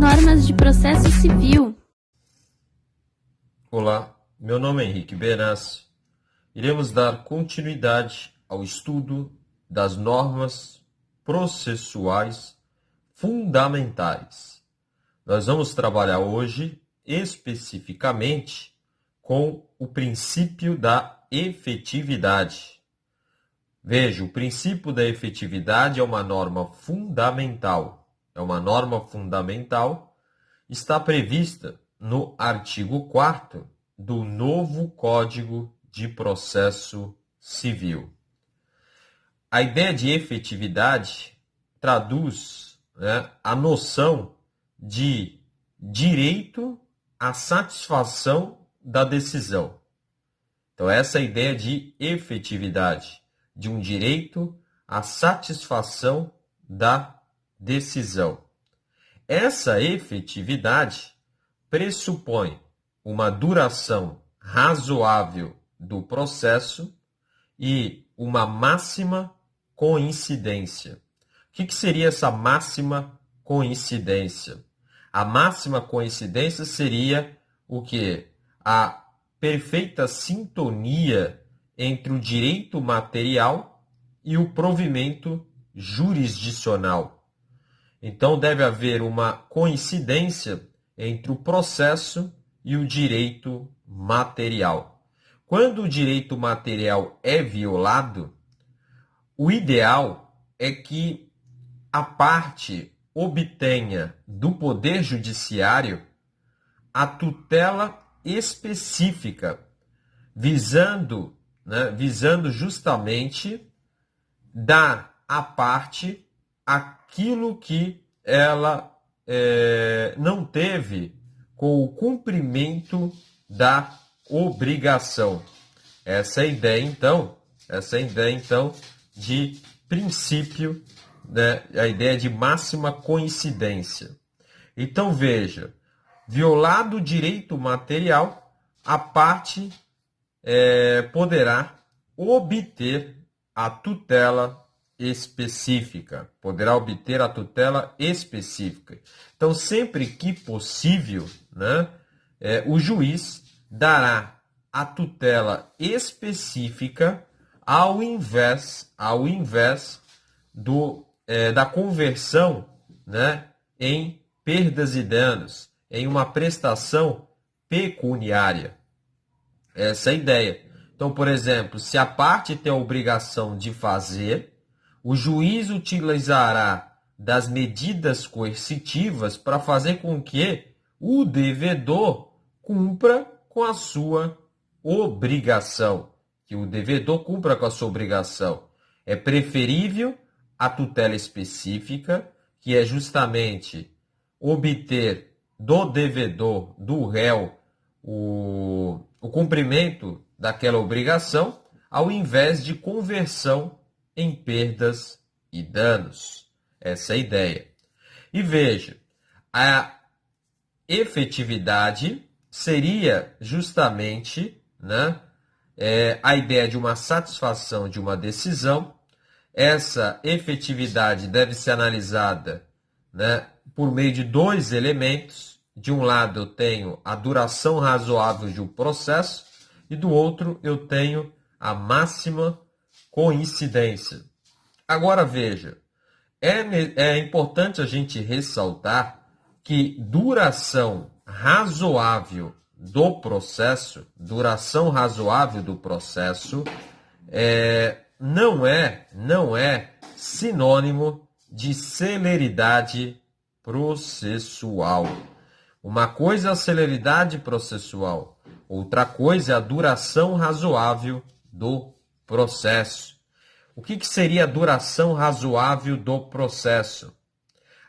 Normas de Processo Civil. Olá, meu nome é Henrique Benassi. Iremos dar continuidade ao estudo das normas processuais fundamentais. Nós vamos trabalhar hoje especificamente com o princípio da efetividade. Veja, o princípio da efetividade é uma norma fundamental. Está prevista no artigo 4º do novo Código de Processo Civil. A ideia de efetividade traduz, a noção de direito à satisfação da decisão. Então, essa é a ideia de efetividade, de um direito à satisfação da decisão. Essa efetividade pressupõe uma duração razoável do processo e uma máxima coincidência. O que seria essa máxima coincidência? A máxima coincidência seria o quê? A perfeita sintonia entre o direito material e o provimento jurisdicional. Então, deve haver uma coincidência entre o processo e o direito material. Quando o direito material é violado, o ideal é que a parte obtenha do Poder Judiciário a tutela específica, visando justamente dar à parte aquilo que ela não teve com o cumprimento da obrigação. Essa é a ideia, então, de princípio, a ideia de máxima coincidência. Então, veja, violado o direito material, a parte poderá obter a tutela específica. Então, sempre que possível, o juiz dará a tutela específica ao invés da conversão, em perdas e danos, em uma prestação pecuniária. Essa é a ideia. Então, por exemplo, se a parte tem a obrigação de fazer, o juiz utilizará das medidas coercitivas para fazer com que o devedor cumpra com a sua obrigação. É preferível a tutela específica, que é justamente obter do devedor, do réu, o cumprimento daquela obrigação, ao invés de conversão em perdas e danos. Essa é a ideia. E veja, a efetividade seria justamente a ideia de uma satisfação de uma decisão. Essa efetividade deve ser analisada por meio de dois elementos. De um lado, eu tenho a duração razoável de um processo e do outro, eu tenho a máxima coincidência. Agora, veja, é importante a gente ressaltar que duração razoável do processo não é sinônimo de celeridade processual. Uma coisa é a celeridade processual, outra coisa é a duração razoável do processo. O que seria a duração razoável do processo?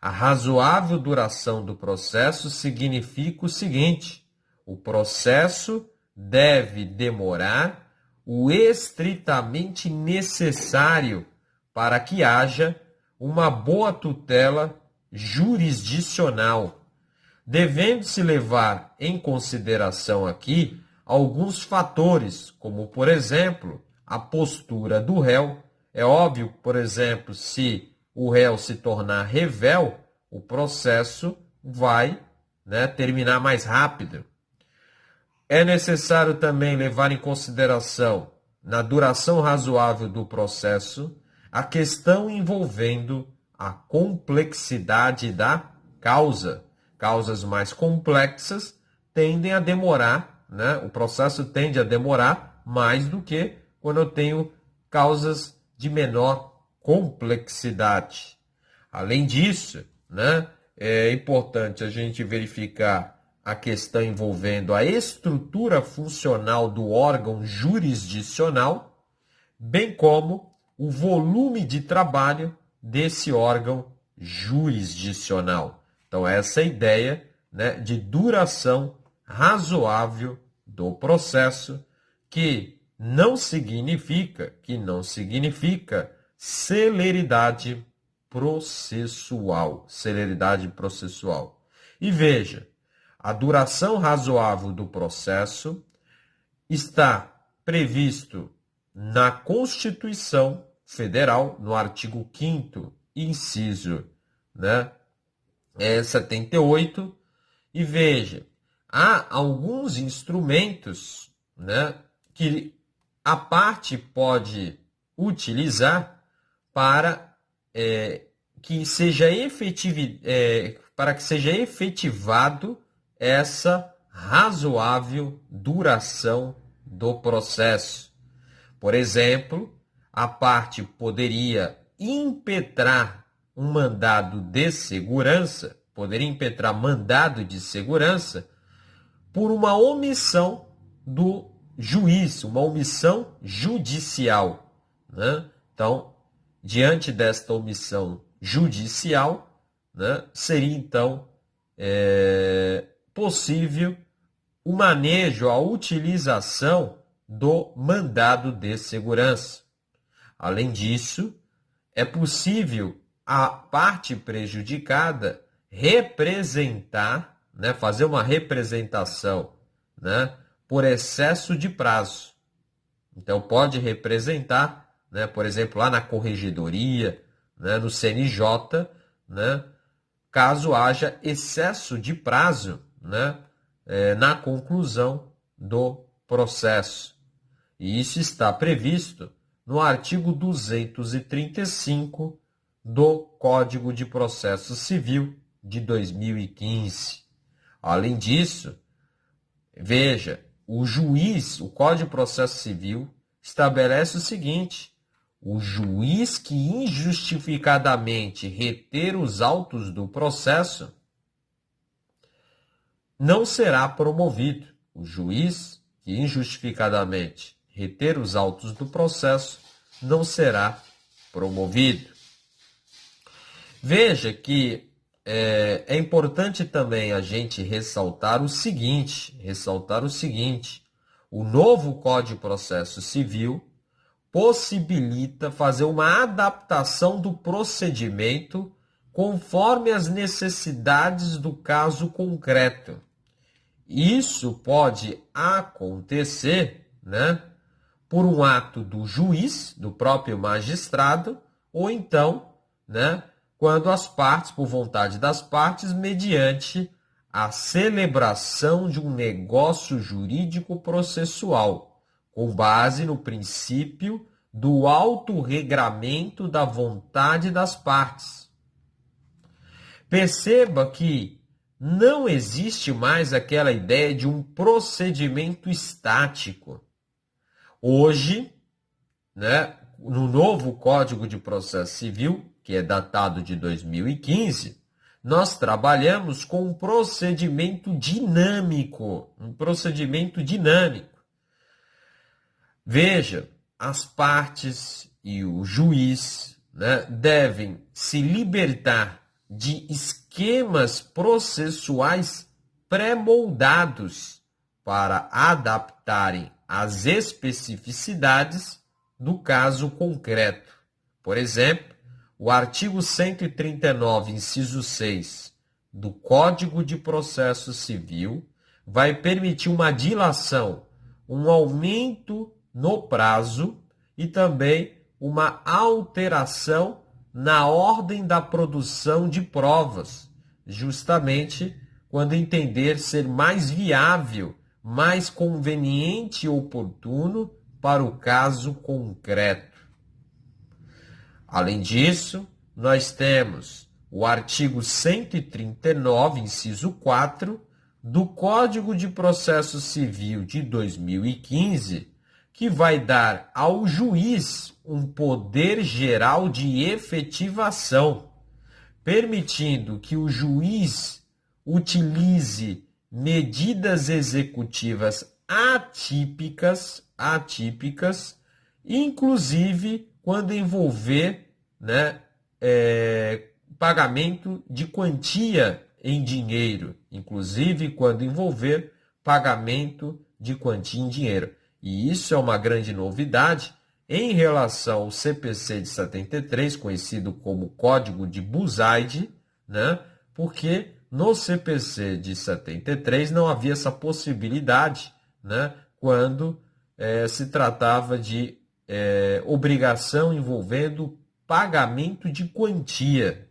A razoável duração do processo significa o seguinte: o processo deve demorar o estritamente necessário para que haja uma boa tutela jurisdicional, devendo-se levar em consideração aqui alguns fatores, como, por exemplo, a postura do réu. É óbvio, por exemplo, se o réu se tornar revel, o processo vai, né, terminar mais rápido. É necessário também levar em consideração, na duração razoável do processo, a questão envolvendo a complexidade da causa. Causas mais complexas tendem a demorar, né? O processo tende a demorar mais do que quando eu tenho causas de menor complexidade. Além disso, né, é importante a gente verificar a questão envolvendo a estrutura funcional do órgão jurisdicional, bem como o volume de trabalho desse órgão jurisdicional. Então, essa é a ideia, né, de duração razoável do processo, que não significa celeridade processual. Celeridade processual. E veja, a duração razoável do processo está previsto na Constituição Federal, no artigo 5º, inciso, né, 78. E veja, há alguns instrumentos, né, que a parte pode utilizar para que seja efetivado essa razoável duração do processo. Por exemplo, a parte poderia impetrar um mandado de segurança, por uma omissão do juiz, uma omissão judicial, né? Então, diante desta omissão judicial, né, seria então possível o manejo, a utilização do mandado de segurança. Além disso, é possível a parte prejudicada representar, né, fazer uma representação, né, por excesso de prazo. Então, pode representar, né, por exemplo, lá na corregedoria, né, no CNJ, né, caso haja excesso de prazo, né, na conclusão do processo. E isso está previsto no artigo 235 do Código de Processo Civil de 2015. Além disso, veja, o Código de Processo Civil estabelece o seguinte: o juiz que injustificadamente reter os autos do processo não será promovido. O juiz que injustificadamente reter os autos do processo não será promovido. Veja que é importante também a gente ressaltar o seguinte: o novo Código de Processo Civil possibilita fazer uma adaptação do procedimento conforme as necessidades do caso concreto. Isso pode acontecer, né, por um ato do juiz, do próprio magistrado, ou então, né, quando as partes, por vontade das partes, mediante a celebração de um negócio jurídico processual, com base no princípio do autorregramento da vontade das partes. Perceba que não existe mais aquela ideia de um procedimento estático. Hoje, né, no novo Código de Processo Civil, que é datado de 2015, nós trabalhamos com um procedimento dinâmico. Veja, as partes e o juiz, né, devem se libertar de esquemas processuais pré-moldados para adaptarem as especificidades do caso concreto. Por exemplo, o artigo 139, inciso 6 do Código de Processo Civil vai permitir uma dilação, um aumento no prazo e também uma alteração na ordem da produção de provas, justamente quando entender ser mais viável, mais conveniente e oportuno para o caso concreto. Além disso, nós temos o artigo 139, inciso 4, do Código de Processo Civil de 2015, que vai dar ao juiz um poder geral de efetivação, permitindo que o juiz utilize medidas executivas atípicas, inclusive quando envolver, né, pagamento de quantia em dinheiro, inclusive quando envolver pagamento de quantia em dinheiro. E isso é uma grande novidade em relação ao CPC de 73, conhecido como Código de Buzaide, né? Porque no CPC de 73 não havia essa possibilidade, né? Quando se tratava de obrigação envolvendo pagamento de quantia.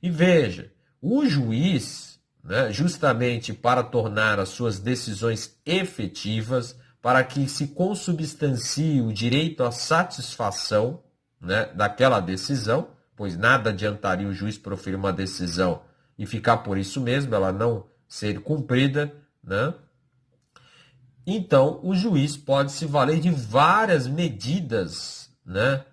E veja, o juiz, né, justamente para tornar as suas decisões efetivas, para que se consubstancie o direito à satisfação, né, daquela decisão, pois nada adiantaria o juiz proferir uma decisão e ficar por isso mesmo, ela não ser cumprida, né? Então, o juiz pode se valer de várias medidas, né,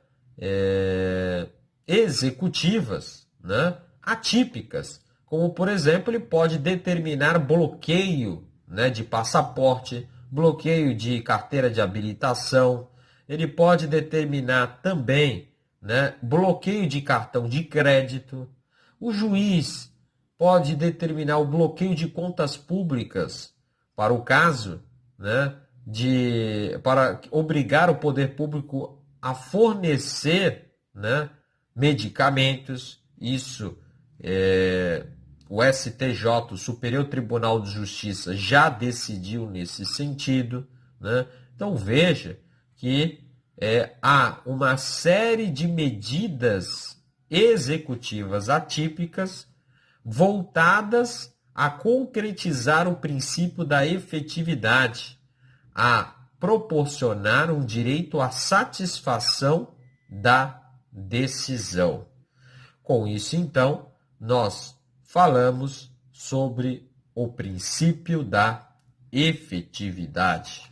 executivas, né, atípicas, como, por exemplo, ele pode determinar bloqueio, né, de passaporte, bloqueio de carteira de habilitação, ele pode determinar também, né, bloqueio de cartão de crédito. O juiz pode determinar o bloqueio de contas públicas para o caso, né, para obrigar o poder público a fornecer, né, medicamentos. Isso o STJ, o Superior Tribunal de Justiça, já decidiu nesse sentido, né? Então veja que há uma série de medidas executivas atípicas voltadas a concretizar o princípio da efetividade, a proporcionar um direito à satisfação da decisão. Com isso, então, nós falamos sobre o princípio da efetividade.